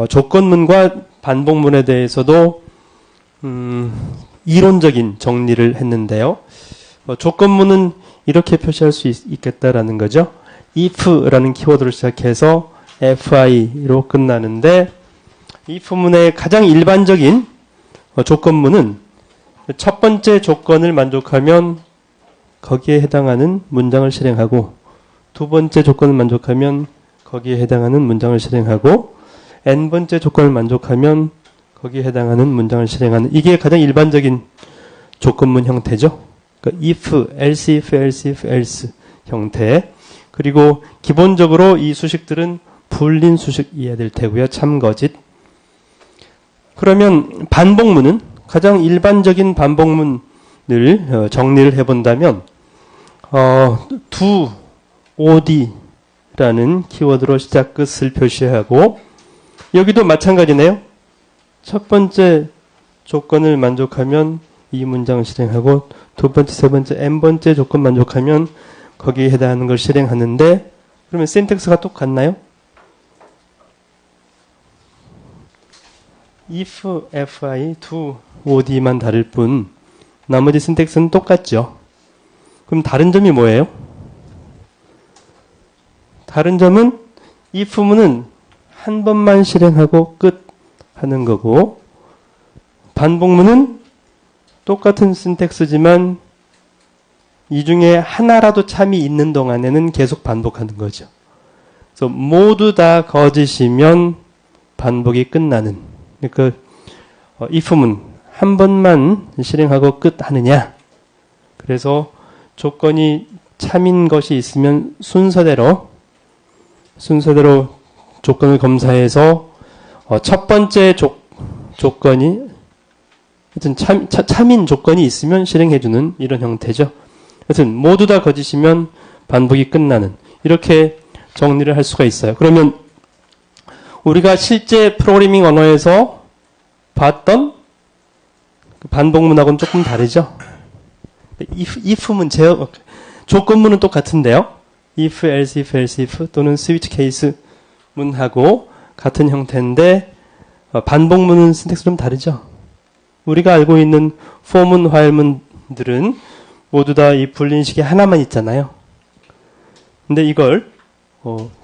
조건문과 반복문에 대해서도 이론적인 정리를 했는데요. 조건문은 이렇게 표시할 수 있겠다라는 거죠. if라는 키워드로 시작해서 fi로 끝나는데 if문의 가장 일반적인 조건문은 첫 번째 조건을 만족하면 거기에 해당하는 문장을 실행하고 두 번째 조건을 만족하면 거기에 해당하는 문장을 실행하고 n번째 조건을 만족하면 거기에 해당하는 문장을 실행하는 이게 가장 일반적인 조건문 형태죠. 그러니까 if, else if, else if, else 형태. 그리고 기본적으로 이 수식들은 불린 수식이어야 될 테고요. 참거짓. 그러면 반복문은 가장 일반적인 반복문을 정리를 해본다면 두 OD라는 키워드로 시작 끝을 표시하고 여기도 마찬가지네요. 첫 번째 조건을 만족하면 이 문장을 실행하고 두 번째, 세 번째, n번째 조건 만족하면 거기에 해당하는 걸 실행하는데 그러면 신텍스가 똑같나요? if, fi, 두 OD만 다를 뿐 나머지 신텍스는 똑같죠. 그럼 다른 점이 뭐예요? 다른 점은 if문은 한 번만 실행하고 끝 하는 거고 반복문은 똑같은 신텍스지만 이 중에 하나라도 참이 있는 동안에는 계속 반복하는 거죠. 그래서 모두 다 거짓이면 반복이 끝나는. 그러니까 if문 한 번만 실행하고 끝 하느냐. 그래서 조건이 참인 것이 있으면 순서대로 조건을 검사해서 첫 번째 조건이 하여튼 참인 조건이 있으면 실행해주는 이런 형태죠. 하여튼 모두 다 거짓이면 반복이 끝나는 이렇게 정리를 할 수가 있어요. 그러면 우리가 실제 프로그래밍 언어에서 봤던 반복문하고는 조금 다르죠. if문 조건문은 똑같은데요. if, else, if, else, if 또는 switch case 문하고 같은 형태인데 반복문은 신텍스 좀 다르죠. 우리가 알고 있는 for문, while문들은 모두 다 이 불린식이 하나만 있잖아요. 근데 이걸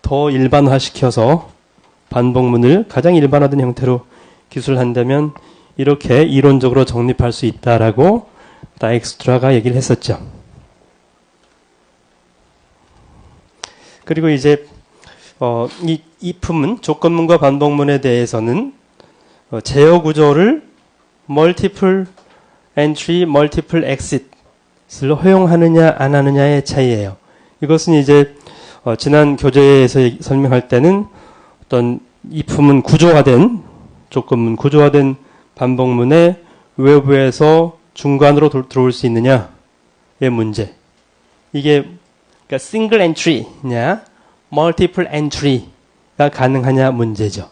더 일반화시켜서 반복문을 가장 일반화된 형태로 기술한다면 이렇게 이론적으로 정립할 수 있다라고 다익스트라가 얘기를 했었죠. 그리고 이제 이 if문, 조건문과 반복문에 대해서는 제어 구조를 multiple entry, multiple exit을 허용하느냐 안 하느냐의 차이예요. 이것은 이제 지난 교재에서 설명할 때는 어떤 if문 구조화된 조건문, 구조화된 반복문에 외부에서 중간으로 들어올 수 있느냐의 문제. 이게 그러니까 single entry냐, multiple entry가 가능하냐 문제죠.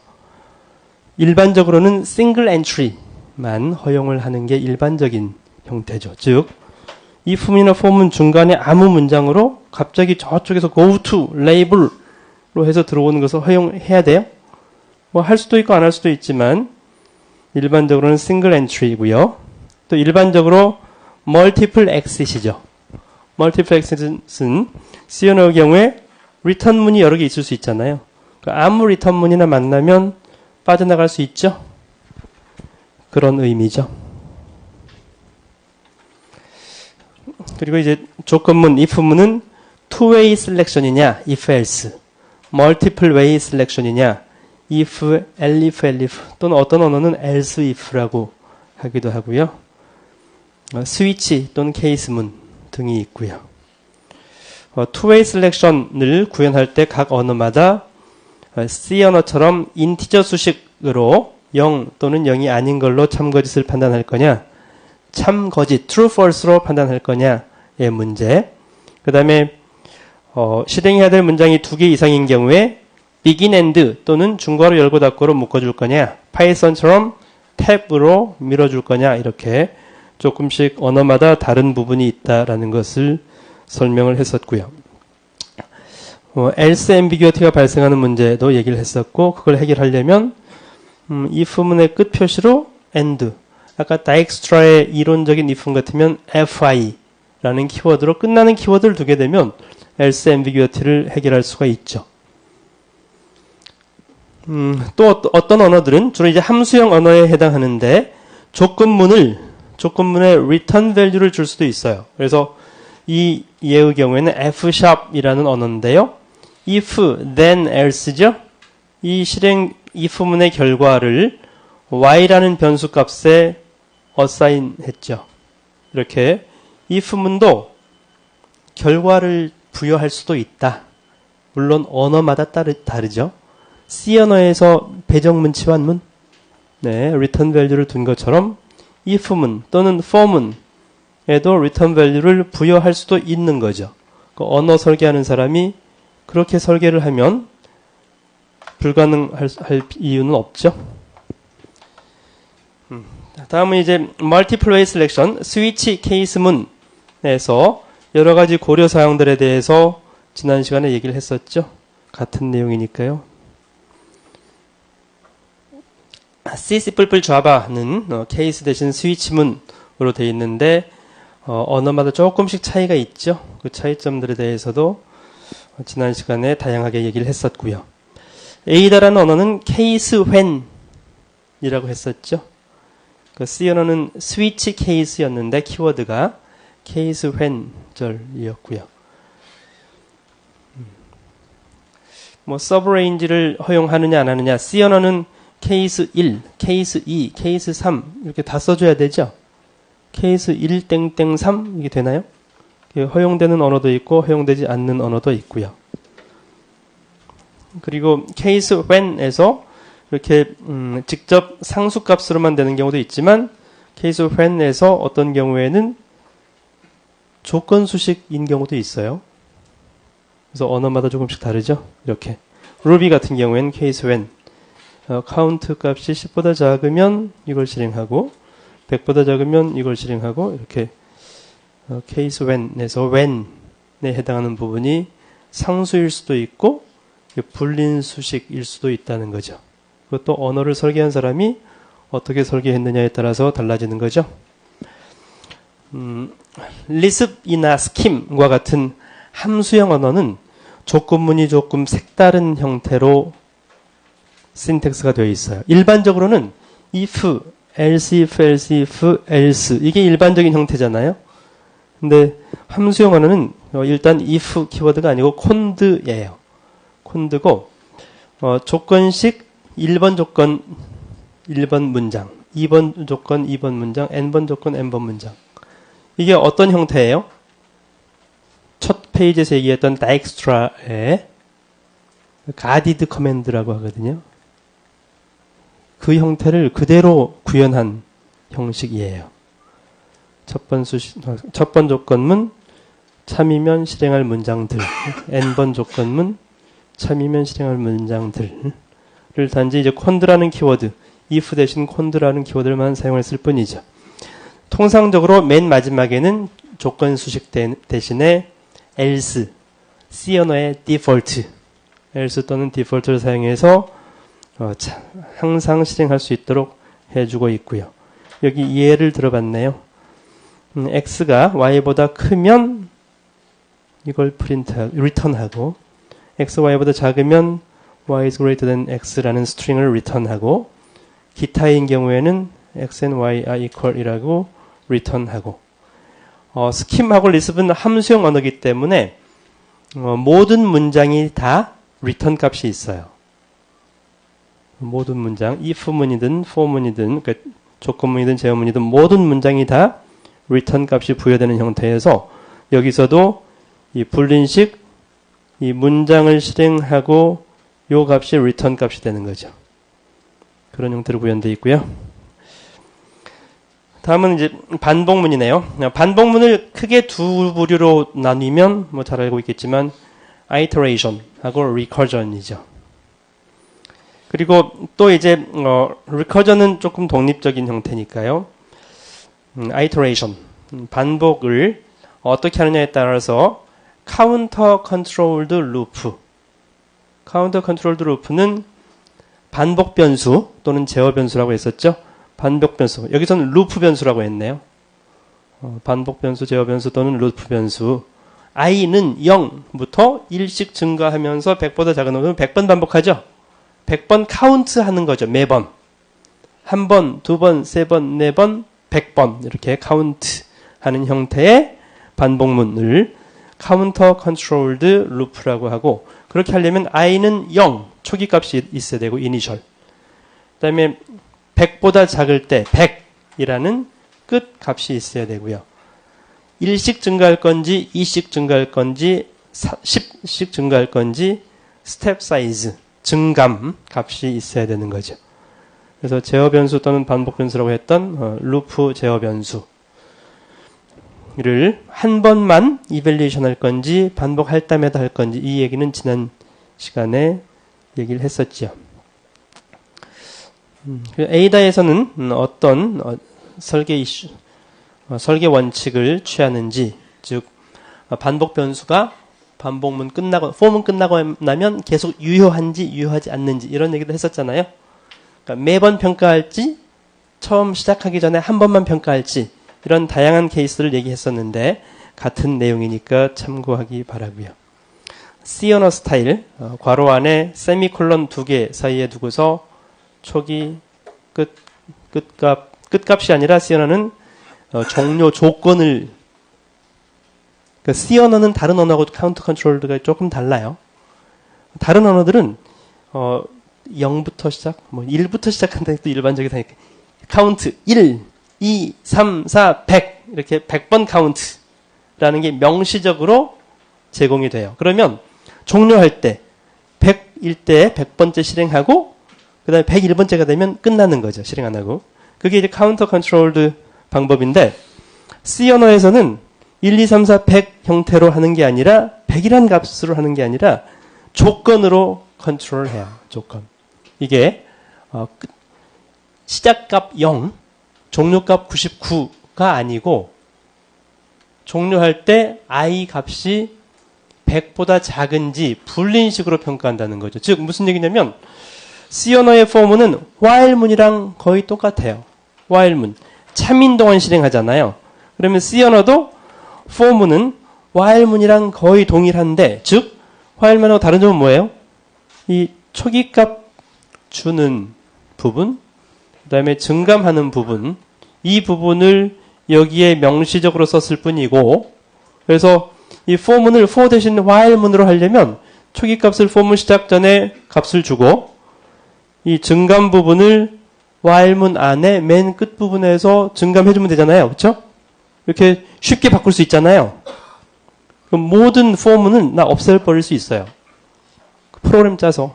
일반적으로는 single entry만 허용을 하는 게 일반적인 형태죠. 즉, if문이나 for문 중간에 아무 문장으로 갑자기 저쪽에서 go to, label로 해서 들어오는 것을 허용해야 돼요? 뭐 할 수도 있고 안 할 수도 있지만 일반적으로는 single entry이고요. 또 일반적으로 multiple exit이죠. multiple exit은 C 언어의 경우에 return문이 여러 개 있을 수 있잖아요. 그러니까 아무 return문이나 만나면 빠져나갈 수 있죠. 그런 의미죠. 그리고 이제 조건문, if문은 two-way selection이냐, if else, multiple way selection이냐, if, elif, elif 또는 어떤 언어는 else if라고 하기도 하고요. 스위치 또는 케이스문 등이 있고요. two-way selection을 구현할 때 각 언어마다 C 언어처럼 인티저 수식으로 0 또는 0이 아닌 걸로 참거짓을 판단할 거냐, 참거짓, true, false로 판단할 거냐의 문제. 그 다음에 실행해야 될 문장이 2개 이상인 경우에 begin and 또는 중괄호 열고 닫고로 묶어줄 거냐, 파이썬처럼 탭으로 밀어줄 거냐, 이렇게 조금씩 언어마다 다른 부분이 있다라는 것을 설명을 했었고요. else ambiguity가 발생하는 문제도 얘기를 했었고, 그걸 해결하려면 if문의 끝 표시로 and. 아까 다익스트라의 이론적인 if문 같으면 fi라는 키워드로 끝나는 키워드를 두게 되면 else ambiguity를 해결할 수가 있죠. 또 어떤 언어들은 주로 이제 함수형 언어에 해당하는데 조건문의 return value를 줄 수도 있어요. 그래서 이 예의 경우에는 F#이라는 언어인데요. if, then, else죠. 이 실행 if문의 결과를 y라는 변수 값에 assign 했죠. 이렇게 if문도 결과를 부여할 수도 있다. 물론 언어마다 다르죠. C 언어에서 배정문, 치환문, return value를 둔 것처럼 if문 또는 for문에도 return value를 부여할 수도 있는 거죠. 그 언어 설계하는 사람이 그렇게 설계를 하면 불가능할 이유는 없죠. 다음은 이제 multiple way selection, 스위치 케이스문에서 여러 가지 고려 사항들에 대해서 지난 시간에 얘기를 했었죠. 같은 내용이니까요. C++ Java는 케이스 대신 스위치문으로 되어 있는데 언어마다 조금씩 차이가 있죠. 그 차이점들에 대해서도 지난 시간에 다양하게 얘기를 했었고요. Ada라는 언어는 케이스 when이라고 했었죠. 그 C 언어는 스위치 케이스였는데 키워드가 케이스 when절이었고요. 뭐 서브 레인지를 허용하느냐 안 하느냐. C 언어는 케이스 1, 케이스 2, 케이스 3 이렇게 다 써줘야 되죠. 케이스 1 땡땡 3 이게 되나요? 허용되는 언어도 있고 허용되지 않는 언어도 있고요. 그리고 케이스 when에서 이렇게 직접 상수값으로만 되는 경우도 있지만 케이스 when에서 어떤 경우에는 조건수식인 경우도 있어요. 그래서 언어마다 조금씩 다르죠. 이렇게 루비 같은 경우에는 케이스 when 카운트 값이 10보다 작으면 이걸 실행하고 100보다 작으면 이걸 실행하고 이렇게 케이스 when에서 when에 해당하는 부분이 상수일 수도 있고 불린수식일 수도 있다는 거죠. 그것도 언어를 설계한 사람이 어떻게 설계했느냐에 따라서 달라지는 거죠. 리습이나 스킴과 같은 함수형 언어는 조건문이 조금 색다른 형태로 신텍스가 되어 있어요. 일반적으로는 if, else, if, else, if, else 이게 일반적인 형태잖아요. 근데 함수형 언어는 일단 if 키워드가 아니고 콘드예요. 콘드고 조건식 1번 조건 1번 문장, 2번 조건 2번 문장, n번 조건 n번 문장. 이게 어떤 형태예요? 첫 페이지에서 얘기했던 다익스트라의 가디드 커맨드라고 하거든요. 그 형태를 그대로 구현한 형식이에요. 첫 번 조건문 참이면 실행할 문장들, n번 조건문 참이면 실행할 문장들을 단지 이제 콘드라는 키워드, if 대신 콘드라는 키워드만 사용했을 뿐이죠. 통상적으로 맨 마지막에는 조건 수식 대신에 else, C 언어의 default, else 또는 default를 사용해서 항상 실행할 수 있도록 해주고 있고요. 여기 예를 들어봤네요. x가 y보다 크면 이걸 return하고 x, y보다 작으면 y is greater than x라는 스트링을 return하고 기타인 경우에는 x and y are equal이라고 return하고 스킴하고 리습은 함수형 언어이기 때문에 모든 문장이 다 return 값이 있어요. 모든 문장, if문이든 for문이든 그러니까 조건문이든 제어문이든 모든 문장이 다 return 값이 부여되는 형태에서 여기서도 이 불린식 이 문장을 실행하고 요 값이 return 값이 되는 거죠. 그런 형태로 구현되어 있고요. 다음은 이제 반복문이네요. 반복문을 크게 두 부류로 나뉘면 뭐 잘 알고 있겠지만 iteration하고 recursion이죠. 그리고 또 이제 recursion은 조금 독립적인 형태니까요. iteration 반복을 어떻게 하느냐에 따라서 counter controlled loop, counter controlled loop는 반복 변수 또는 제어 변수라고 했었죠. 반복 변수. 여기서는 루프 변수라고 했네요. 반복 변수, 제어 변수 또는 루프 변수. i는 0부터 1씩 증가하면서 100보다 작은 놈은 100번 반복하죠. 100번 카운트 하는 거죠. 매번. 한 번, 두 번, 세 번, 네 번, 100번 이렇게 카운트 하는 형태의 반복문을 카운터 컨트롤드 루프라고 하고, 그렇게 하려면 i는 0, 초기 값이 있어야 되고 이니셜. 그다음에 100보다 작을 때 100이라는 끝 값이 있어야 되고요. 1씩 증가할 건지 2씩 증가할 건지 10씩 증가할 건지 스텝 사이즈, 증감 값이 있어야 되는 거죠. 그래서 제어 변수 또는 반복 변수라고 했던 루프 제어 변수를 한 번만 이밸리에이션 할 건지 반복할 때마다 할 건지, 이 얘기는 지난 시간에 얘기를 했었죠. 에이다에서는 어떤 설계 이슈, 설계 원칙을 취하는지, 즉 반복 변수가 반복문 끝나고 폼은 끝나고 나면 계속 유효한지 유효하지 않는지 이런 얘기도 했었잖아요. 그러니까 매번 평가할지 처음 시작하기 전에 한 번만 평가할지 이런 다양한 케이스를 얘기했었는데 같은 내용이니까 참고하기 바라고요. C 언어 스타일, 괄호 안에 세미콜론 2개 사이에 두고서 초기 끝값이 아니라 C 언어는 종료 조건을, 그러니까 C 언어는 다른 언어하고 카운트 컨트롤드가 조금 달라요. 다른 언어들은 0부터 시작, 1부터 시작한다는 게 또 일반적이다. 카운트 1, 2, 3, 4, 100 이렇게 100번 카운트라는 게 명시적으로 제공이 돼요. 그러면 종료할 때 100일 때 100번째 실행하고 그 다음에 101번째가 되면 끝나는 거죠. 실행 안 하고. 그게 이제 카운터 컨트롤드 방법인데, C 언어에서는 1, 2, 3, 4, 100 형태로 하는 게 아니라 100이란 값으로 하는 게 아니라 조건으로 컨트롤해요. 조건. 이게 시작값 0, 종료값 99가 아니고 종료할 때 i 값이 100보다 작은지 불린식으로 평가한다는 거죠. 즉 무슨 얘기냐면 C 언어의 포문은 while문이랑 거의 똑같아요. while문. 참인 동안 실행하잖아요. 그러면 C 언어도 포문은 while문이랑 거의 동일한데, 즉 while문하고 다른 점은 뭐예요? 이 초기값 주는 부분, 그 다음에 증감하는 부분, 이 부분을 여기에 명시적으로 썼을 뿐이고, 그래서 이 for문을 for 대신 while문으로 하려면 초기값을 for문 시작 전에 값을 주고, 이 증감 부분을 while문 안에 맨 끝 부분에서 증감해주면 되잖아요. 그렇죠? 이렇게 쉽게 바꿀 수 있잖아요. 그럼 모든 for문은 나 없애버릴 수 있어요. 프로그램 짜서.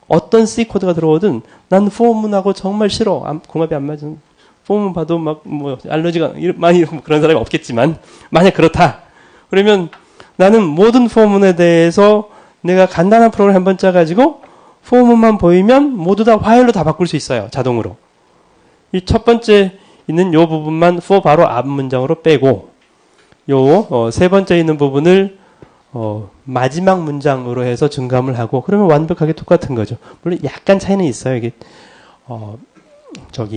어떤 C 코드가 들어오든 난 for문하고 정말 싫어. 궁합이 안 맞은. for문 봐도 알러지가 많이 그런 사람이 없겠지만, 만약 그렇다. 그러면 나는 모든 for문에 대해서 내가 간단한 프로그램 한번 짜가지고 for문만 보이면 모두 다 while로 다 바꿀 수 있어요. 자동으로. 이 첫 번째 있는 요 부분만 for 바로 앞 문장으로 빼고, 요 세 번째 있는 부분을 마지막 문장으로 해서 증감을 하고, 그러면 완벽하게 똑같은 거죠. 물론 약간 차이는 있어요. 이게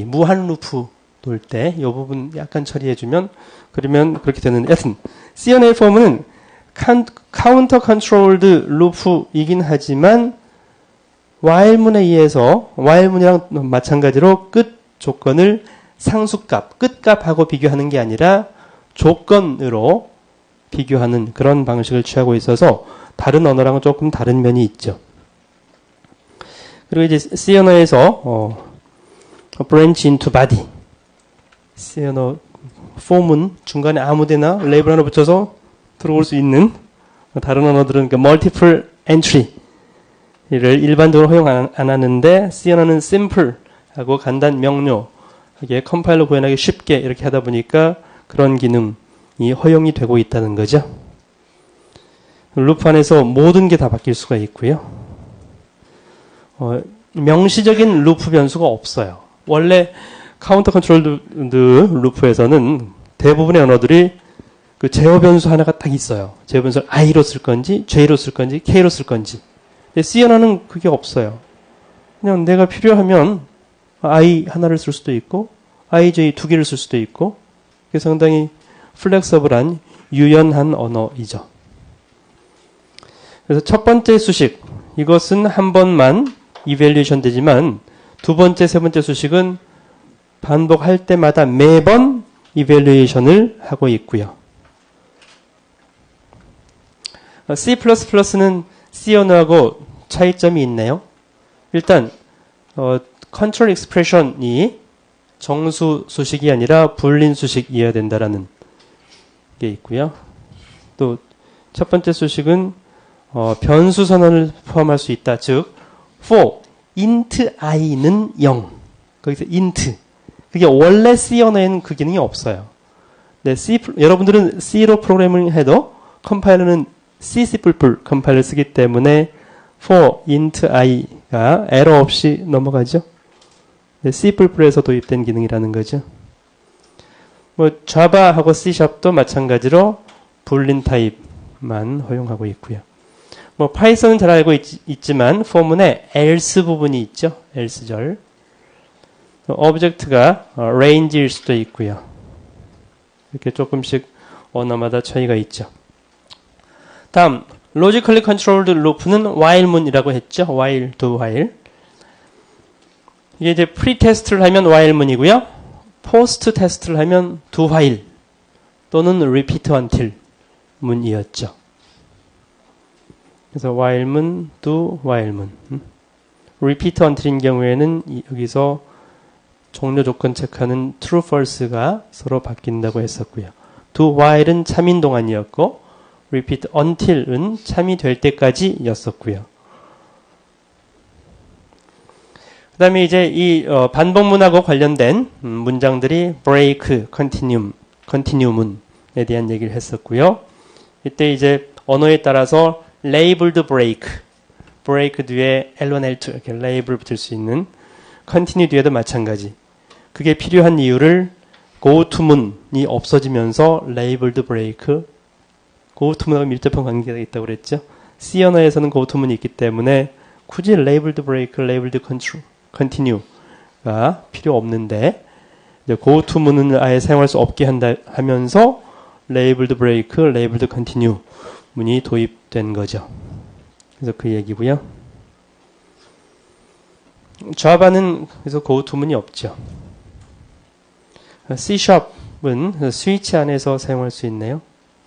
무한 루프 돌 때 이 부분 약간 처리해주면, 그러면 그렇게 되는. 여튼 C 언어의 포문은 카운터 컨트롤드 루프이긴 하지만 while문에 의해서 while문이랑 마찬가지로 끝 조건을 상수값, 끝값하고 비교하는 게 아니라 조건으로 비교하는 그런 방식을 취하고 있어서 다른 언어랑은 조금 다른 면이 있죠. 그리고 이제 C 언어에서 branch into body, C 언어 폼은 중간에 아무데나 레이블 하나 붙여서 들어올 수 있는, 다른 언어들은 multiple entry를 일반적으로 허용 안 하는데 C 언어는 simple 하고 간단 명료하게 컴파일러 구현하기 쉽게 이렇게 하다 보니까 그런 기능이 허용이 되고 있다는 거죠. 루프 안에서 모든 게 다 바뀔 수가 있고요. 명시적인 루프 변수가 없어요. 원래 카운터 컨트롤드 루프에서는 대부분의 언어들이 그 제어 변수 하나가 딱 있어요. 제어 변수를 i로 쓸 건지, j로 쓸 건지, k로 쓸 건지. 근데 C 언어는 그게 없어요. 그냥 내가 필요하면 I 하나를 쓸 수도 있고 IJ 두 개를 쓸 수도 있고 그게 상당히 플렉서블한 유연한 언어이죠. 그래서 첫 번째 수식 이것은 한 번만 이밸류에이션 되지만 두 번째, 세 번째 수식은 반복할 때마다 매번 이밸류에이션을 하고 있고요. C++는 C 언어하고 차이점이 있네요. 일단 컨트롤 익스프레션이 정수 수식이 아니라 불린 수식이어야 된다라는 게 있고요. 또 첫 번째 수식은 변수 선언을 포함할 수 있다. 즉 for int i는 0. 거기서 int. 그게 원래 C 언어에는 그 기능이 없어요. 네, 여러분들은 C로 프로그래밍을 해도 컴파일러는 C++ 컴파일러 쓰기 때문에 for int i가 에러 없이 넘어가죠. 네, C++에서 도입된 기능이라는 거죠. 자바하고 C샵도 마찬가지로 불린 타입만 허용하고 있고요. 파이썬은 잘 알고 있지만 포문에 else 부분이 있죠. else절. 오브젝트가 range일 수도 있고요. 이렇게 조금씩 언어마다 차이가 있죠. 다음 logically controlled loop는 while문이라고 했죠. while, do while. 이게 이제 pre-test를 하면 while문이고요. post-test를 하면 do while 또는 repeat until 문이었죠. 그래서 while문, do while문. repeat until인 경우에는 여기서 종료 조건 체크하는 true, false가 서로 바뀐다고 했었고요. do while은 참인 동안이었고 repeat until은 참이 될 때까지였었고요. 그 다음에 이제 이 반복문하고 관련된 문장들이 break, continue문에 대한 얘기를 했었고요. 이때 이제 언어에 따라서 labeled break 뒤에 L1, L2 이렇게 label 붙을 수 있는 continue 뒤에도 마찬가지. 그게 필요한 이유를 go to 문이 없어지면서 labeled break, go to 문하고 밀접한 관계가 있다고 그랬죠. C 언어에서는 go to 문이 있기 때문에 굳이 labeled break, labeled continue가 필요 없는데 go to 문은 아예 사용할 수 없게 하면서 labeled break, labeled continue 문이 도입된 거죠. 그래서 그 얘기고요. 자바는 그래서 go to 문이 없죠. C#은 스위치 안에서 사용할 수 있네요.